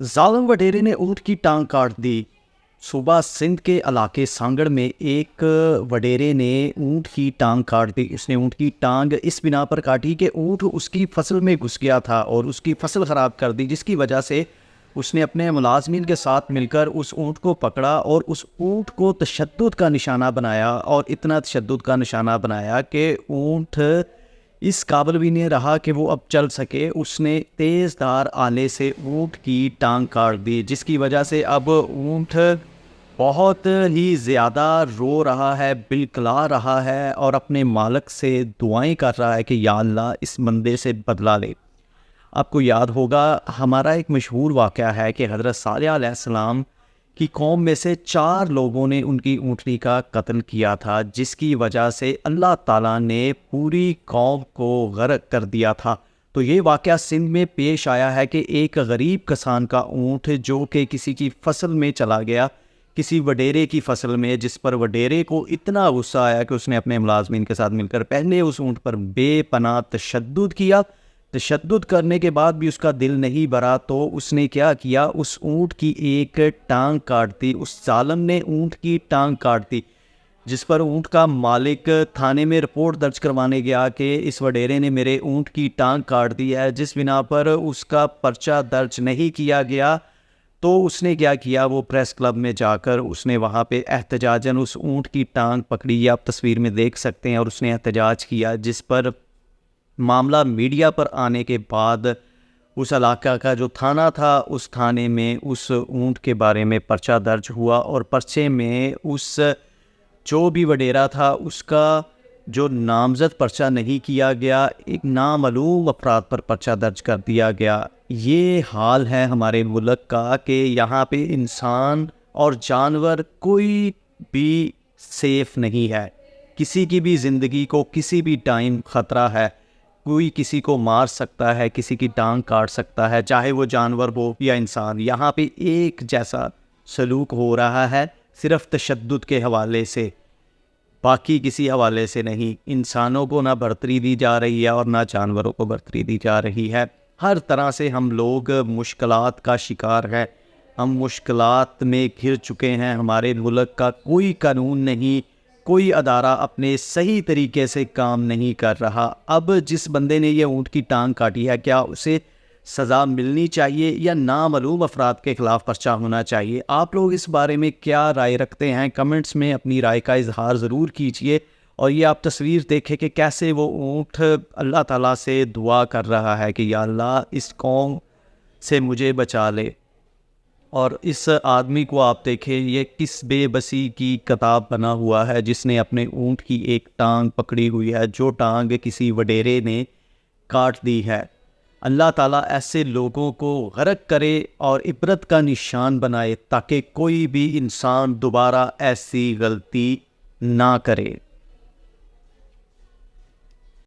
ظالم وڈیرے نے اونٹ کی ٹانگ کاٹ دی۔ صوبہ سندھ کے علاقے سانگڑ میں ایک وڈیرے نے اونٹ کی ٹانگ کاٹ دی۔ اس نے اونٹ کی ٹانگ اس بنا پر کاٹی کہ اونٹ اس کی فصل میں گھس گیا تھا اور اس کی فصل خراب کر دی، جس کی وجہ سے اس نے اپنے ملازمین کے ساتھ مل کر اس اونٹ کو پکڑا اور اس اونٹ کو تشدد کا نشانہ بنایا، اور اتنا تشدد کا نشانہ بنایا کہ اونٹ اس قابل بھی نہیں رہا کہ وہ اب چل سکے۔ اس نے تیز دھار آلے سے اونٹ کی ٹانگ کاٹ دی، جس کی وجہ سے اب اونٹ بہت ہی زیادہ رو رہا ہے، بلکلا رہا ہے اور اپنے مالک سے دعائیں کر رہا ہے کہ یا اللہ اس بندے سے بدلہ لے۔ آپ کو یاد ہوگا ہمارا ایک مشہور واقعہ ہے کہ حضرت صالح علیہ السلام کی قوم میں سے 4 لوگوں نے ان کی اونٹنی کا قتل کیا تھا، جس کی وجہ سے اللہ تعالیٰ نے پوری قوم کو غرق کر دیا تھا۔ تو یہ واقعہ سندھ میں پیش آیا ہے کہ ایک غریب کسان کا اونٹ جو کہ کسی کی فصل میں چلا گیا، کسی وڈیرے کی فصل میں، جس پر وڈیرے کو اتنا غصہ آیا کہ اس نے اپنے ملازمین کے ساتھ مل کر پہلے اس اونٹ پر بے پناہ تشدد کیا۔ تشدد کرنے کے بعد بھی اس کا دل نہیں بھرا تو اس نے کیا کیا، اس اونٹ کی ایک ٹانگ کاٹ دی۔ اس ظالم نے اونٹ کی ٹانگ کاٹ دی، جس پر اونٹ کا مالک تھانے میں رپورٹ درج کروانے گیا کہ اس وڈیرے نے میرے اونٹ کی ٹانگ کاٹ دی ہے، جس بنا پر اس کا پرچہ درج نہیں کیا گیا۔ تو اس نے کیا کیا، وہ پریس کلب میں جا کر اس نے وہاں پہ احتجاجاً اس اونٹ کی ٹانگ پکڑی، آپ تصویر میں دیکھ سکتے ہیں، اور اس نے احتجاج کیا، جس پر معاملہ میڈیا پر آنے کے بعد اس علاقہ کا جو تھانہ تھا، اس تھانے میں اس اونٹ کے بارے میں پرچہ درج ہوا، اور پرچے میں اس جو بھی وڈیرا تھا اس کا جو نامزد پرچہ نہیں کیا گیا، ایک نامعلوم افراد پر پرچہ درج کر دیا گیا۔ یہ حال ہے ہمارے ملک کا کہ یہاں پہ انسان اور جانور کوئی بھی سیف نہیں ہے، کسی کی بھی زندگی کو کسی بھی ٹائم خطرہ ہے، کوئی کسی کو مار سکتا ہے، کسی کی ٹانگ کاٹ سکتا ہے، چاہے وہ جانور ہو یا انسان۔ یہاں پہ ایک جیسا سلوک ہو رہا ہے، صرف تشدد کے حوالے سے، باقی کسی حوالے سے نہیں۔ انسانوں کو نہ برتری دی جا رہی ہے اور نہ جانوروں کو برتری دی جا رہی ہے۔ ہر طرح سے ہم لوگ مشکلات کا شکار ہیں، ہم مشکلات میں گھر چکے ہیں۔ ہمارے ملک کا کوئی قانون نہیں، کوئی ادارہ اپنے صحیح طریقے سے کام نہیں کر رہا۔ اب جس بندے نے یہ اونٹ کی ٹانگ کاٹی ہے، کیا اسے سزا ملنی چاہیے یا نامعلوم افراد کے خلاف پرچہ ہونا چاہیے؟ آپ لوگ اس بارے میں کیا رائے رکھتے ہیں؟ کمنٹس میں اپنی رائے کا اظہار ضرور کیجئے، اور یہ آپ تصویر دیکھیں کہ کیسے وہ اونٹ اللہ تعالیٰ سے دعا کر رہا ہے کہ یا اللہ اس قوم سے مجھے بچا لے۔ اور اس آدمی کو آپ دیکھیں، یہ کس بے بسی کی کتاب بنا ہوا ہے، جس نے اپنے اونٹ کی ایک ٹانگ پکڑی ہوئی ہے، جو ٹانگ کسی وڈیرے نے کاٹ دی ہے۔ اللہ تعالیٰ ایسے لوگوں کو غرق کرے اور عبرت کا نشان بنائے، تاکہ کوئی بھی انسان دوبارہ ایسی غلطی نہ کرے۔